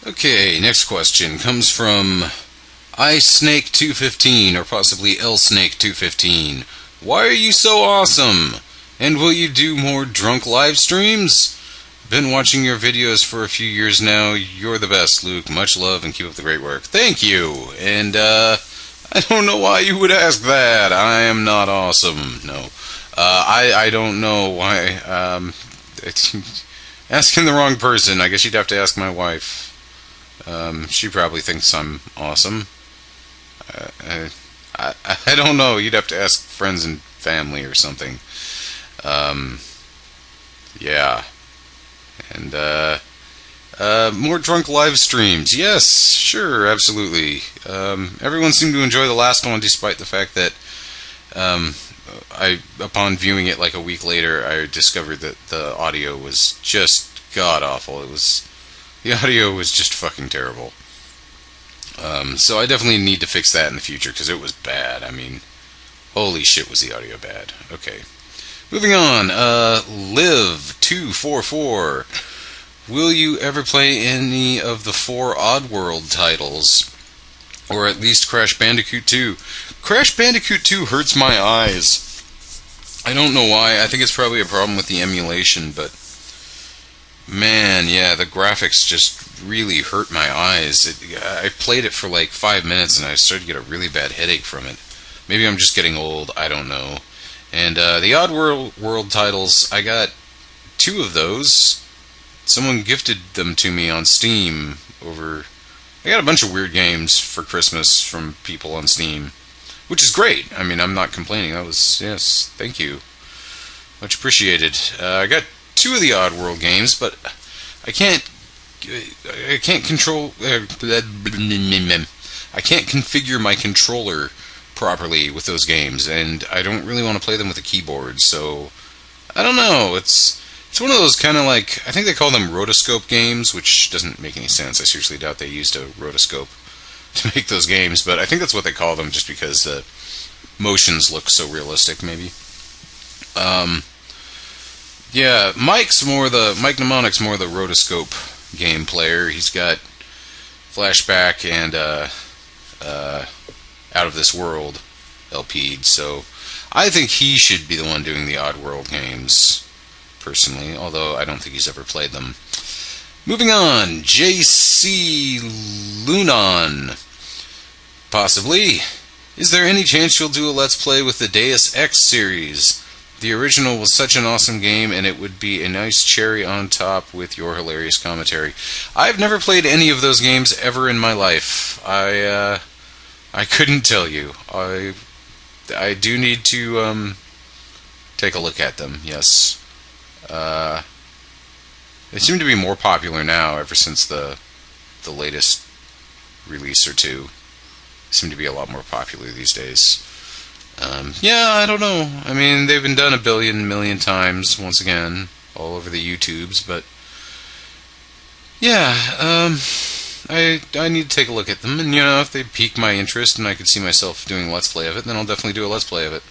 Okay, next question comes from iSnake215, or possibly LSnake215. Why are you so awesome? And will you do more drunk live streams? Been watching your videos for a few years now. You're the best, Luke. Much love and keep up the great work. Thank you. And I don't know why you would ask that. I am not awesome. No. I don't know why. Asking the wrong person. I guess you'd have to ask my wife. She probably thinks I'm awesome. I don't know. You'd have to ask friends and family or something. Yeah. And more drunk live streams. Yes, sure, absolutely. Everyone seemed to enjoy the last one, despite the fact that upon viewing it like a week later, I discovered that the audio was just god awful. The audio was just fucking terrible. So I definitely need to fix that in the future, because it was bad. I mean, holy shit was the audio bad. Okay. Moving on, Liv244. Will you ever play any of the 4 Oddworld titles? Or at least Crash Bandicoot 2? Crash Bandicoot 2 hurts my eyes. I don't know why. I think it's probably a problem with the emulation, but man, yeah, the graphics just really hurt my eyes. I played it for like 5 minutes and I started to get a really bad headache from it. Maybe I'm just getting old, I don't know. And the Oddworld titles, I got 2 of those. Someone gifted them to me on Steam I got a bunch of weird games for Christmas from people on Steam, which is great. I mean, I'm not complaining. Yes, thank you. Much appreciated. I got 2 of the Oddworld games, but I can't configure my controller properly with those games, and I don't really want to play them with a keyboard, so I don't know. It's one of those kind of like, I think they call them rotoscope games, which doesn't make any sense. I seriously doubt they used a rotoscope to make those games, but I think that's what they call them just because the motions look so realistic, maybe. Yeah, Mike Mnemonic's more the rotoscope game player. He's got Flashback and Out of This World LP'd, so I think he should be the one doing the Oddworld games, personally, although I don't think he's ever played them. Moving on, JC Lunan. Possibly. Is there any chance you'll do a Let's Play with the Deus Ex series? The original was such an awesome game, and it would be a nice cherry on top with your hilarious commentary. I've never played any of those games ever in my life. I couldn't tell you. I do need to take a look at them, yes. They seem to be more popular now ever since the latest release or 2. They seem to be a lot more popular these days. Yeah, I don't know. I mean, they've been done a million times, once again, all over the YouTubes, but yeah, I need to take a look at them, and if they pique my interest and I could see myself doing a Let's Play of it, then I'll definitely do a Let's Play of it.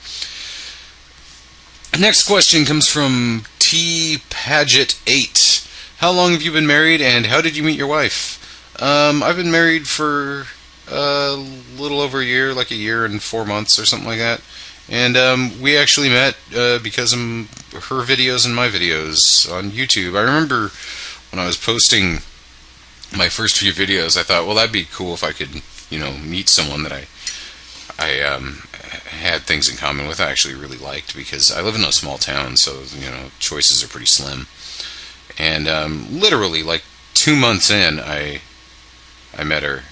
Next question comes from TPaget8. How long have you been married, and how did you meet your wife? I've been married for a little over a year, like a year and 4 months or something like that. And we actually met because of her videos and my videos on YouTube. I remember when I was posting my first few videos, I thought, well, that'd be cool if I could, meet someone that I had things in common with. I actually really liked, because I live in a small town, so choices are pretty slim. And literally, like 2 months in, I met her.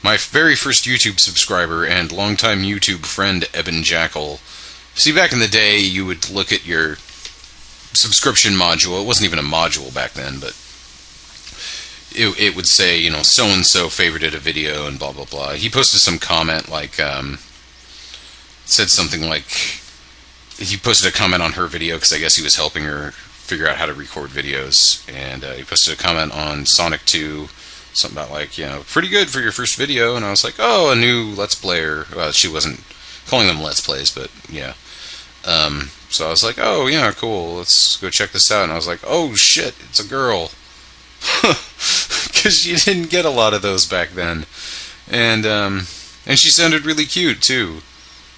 My very first YouTube subscriber and longtime YouTube friend, Eben Jackal. See, back in the day, you would look at your subscription module. It wasn't even a module back then, but it would say, so-and-so favorited a video and blah, blah, blah. He posted some comment like, said something like, he posted a comment on her video because I guess he was helping her figure out how to record videos, and he posted a comment on Sonic 2, something about like, pretty good for your first video, and I was like, oh, a new Let's Player. Well, she wasn't calling them Let's Plays, but yeah. So I was like, oh, yeah, cool, let's go check this out, and I was like, oh, shit, it's a girl. because you didn't get a lot of those back then. And she sounded really cute too.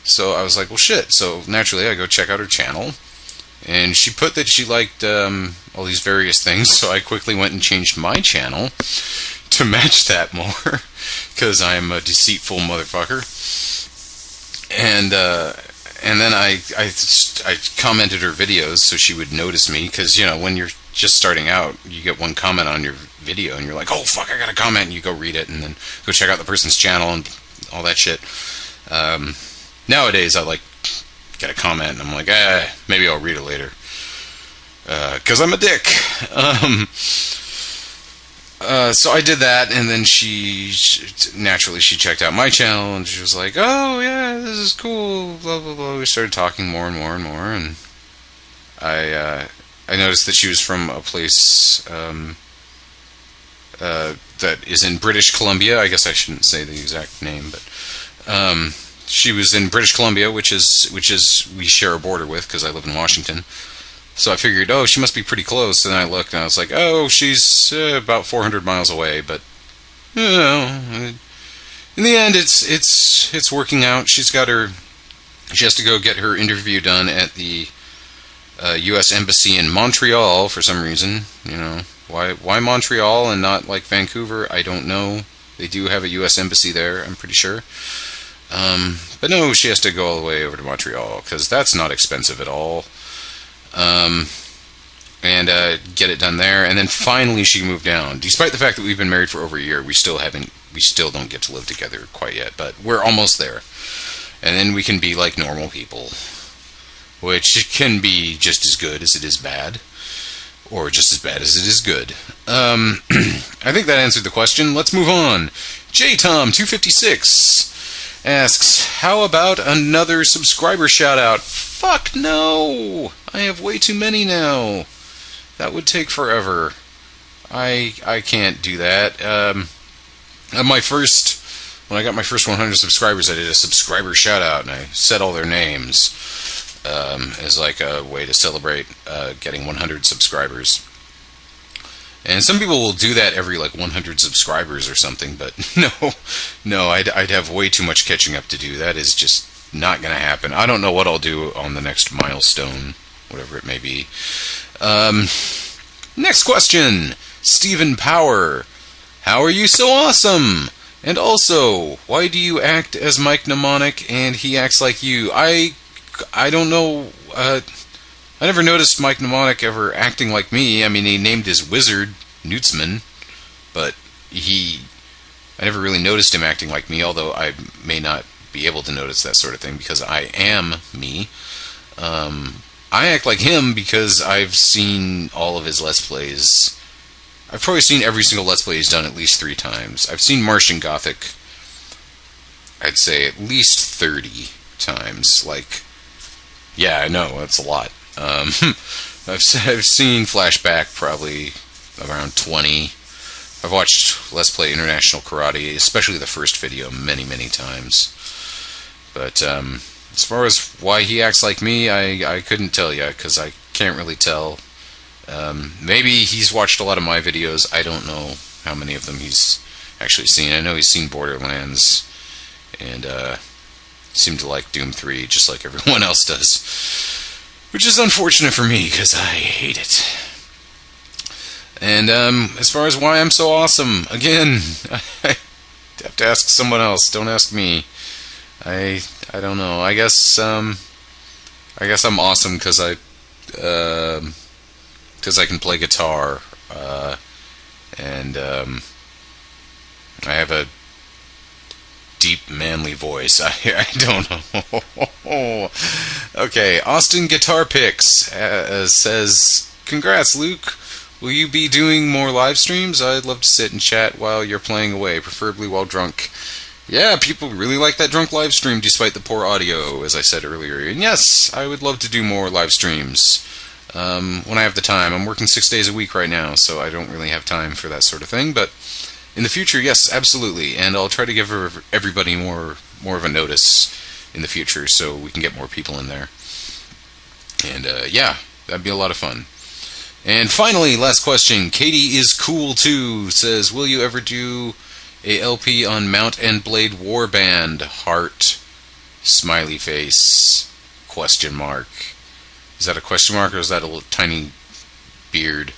So I was like, well, shit. So naturally, I go check out her channel, and she put that she liked all these various things. So I quickly went and changed my channel to match that more, because I'm a deceitful motherfucker. And then I commented her videos so she would notice me, because, you know, when you're just starting out, you get one comment on your video and you're like, oh fuck, I got a comment, and you go read it and then go check out the person's channel and all that shit. Nowadays I like get a comment and I'm like, maybe I'll read it later, because I'm a dick. So I did that, and then she checked out my channel, and she was like, oh yeah, this is cool, blah blah blah. We started talking more and more and more, and I noticed that she was from a place that is in British Columbia. I guess I shouldn't say the exact name, but she was in British Columbia, which is we share a border with, because I live in Washington. So I figured, oh, she must be pretty close. And then I looked, and I was like, oh, she's about 400 miles away. But, you know, in the end, it's working out. She has to go get her interview done at the U.S. Embassy in Montreal for some reason. You know, why Montreal and not like Vancouver? I don't know. They do have a U.S. Embassy there, I'm pretty sure. But no, she has to go all the way over to Montreal, because that's not expensive at all. And get it done there, and then finally she moved down. Despite the fact that we've been married for over a year, we still don't get to live together quite yet, but we're almost there. And then we can be like normal people, which can be just as good as it is bad, or just as bad as it is good. I think that answered the question. Let's move on. JTom256 asks, how about another subscriber shout out? Fuck no! I have way too many now. That would take forever. I can't do that. When I got my first 100 subscribers, I did a subscriber shout out, and I said all their names as like a way to celebrate getting 100 subscribers. And some people will do that every like 100 subscribers or something, but no, I'd have way too much catching up to do. That is just not going to happen. I don't know what I'll do on the next milestone, whatever it may be. Next question, Stephen Power. How are you so awesome? And also, why do you act as Mike Mnemonic and he acts like you? I don't know. I never noticed Mike Mnemonic ever acting like me. I mean, he named his wizard Newtsman, but I never really noticed him acting like me, although I may not be able to notice that sort of thing because I am me. I act like him because I've seen all of his Let's Plays. I've probably seen every single Let's Play he's done at least 3 times. I've seen Martian Gothic, I'd say at least 30 times. Like, yeah, I know, that's a lot. I've seen Flashback probably around 20. I've watched Let's Play International Karate, especially the first video, many, many times. But as far as why he acts like me, I couldn't tell you, because I can't really tell. Maybe he's watched a lot of my videos. I don't know how many of them he's actually seen. I know he's seen Borderlands, and seemed to like Doom 3, just like everyone else does. Which is unfortunate for me, because I hate it. And as far as why I'm so awesome, again, I have to ask someone else. Don't ask me. I don't know. I guess I'm awesome because I can play guitar, and I have a deep, manly voice. I don't know. Okay, Austin Guitar Picks says, congrats, Luke. Will you be doing more live streams? I'd love to sit and chat while you're playing away, preferably while drunk. Yeah, people really like that drunk live stream despite the poor audio, as I said earlier. And yes, I would love to do more live streams when I have the time. I'm working 6 days a week right now, so I don't really have time for that sort of thing. But in the future, yes, absolutely. And I'll try to give everybody more of a notice in the future so we can get more people in there. And yeah, that'd be a lot of fun. And finally, last question. Katie is cool too. Says, will you ever do a LP on Mount and Blade Warband? Heart. Smiley face. Question mark. Is that a question mark, or is that a little tiny beard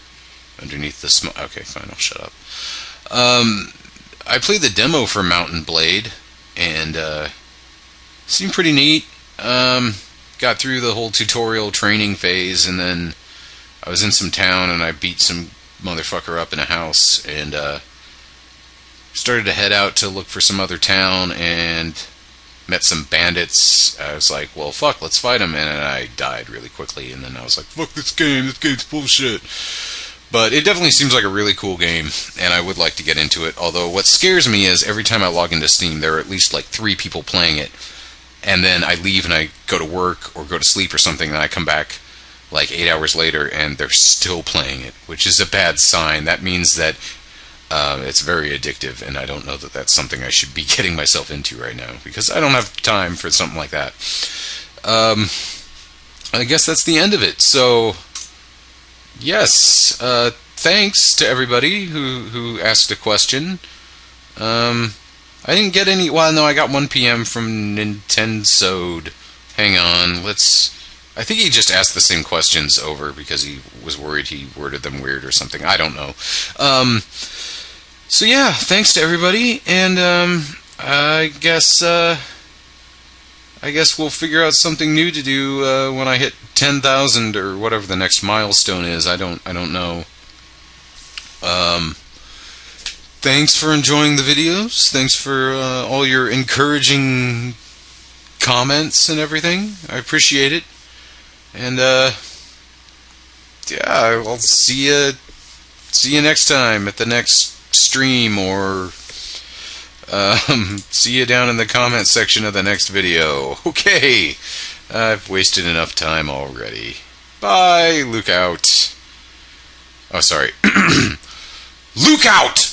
underneath the Okay, fine, I'll shut up. I played the demo for Mount and Blade, and seemed pretty neat. Got through the whole tutorial training phase, and then I was in some town, and I beat some motherfucker up in a house, and started to head out to look for some other town, and met some bandits. I was like, well, fuck, let's fight them, and I died really quickly, and then I was like, fuck this game's bullshit. But it definitely seems like a really cool game, and I would like to get into it, although what scares me is every time I log into Steam, there are at least like 3 people playing it, and then I leave and I go to work or go to sleep or something, and I come back like 8 hours later, and they're still playing it, which is a bad sign. That means that it's very addictive, and I don't know that that's something I should be getting myself into right now, because I don't have time for something like that. I guess that's the end of it. So, yes, thanks to everybody who asked a question. I didn't get any... Well, no, I got 1 PM from Nintendosode. Hang on, I think he just asked the same questions over because he was worried he worded them weird or something. I don't know. So yeah, thanks to everybody, and I guess we'll figure out something new to do when I hit 10,000 or whatever the next milestone is. I don't know. Thanks for enjoying the videos. Thanks for all your encouraging comments and everything. I appreciate it. And yeah, I'll see you next time at the next stream, or see you down in the comment section of the next video. Okay, I've wasted enough time already. Bye. Luke out. Oh, sorry. Luke out!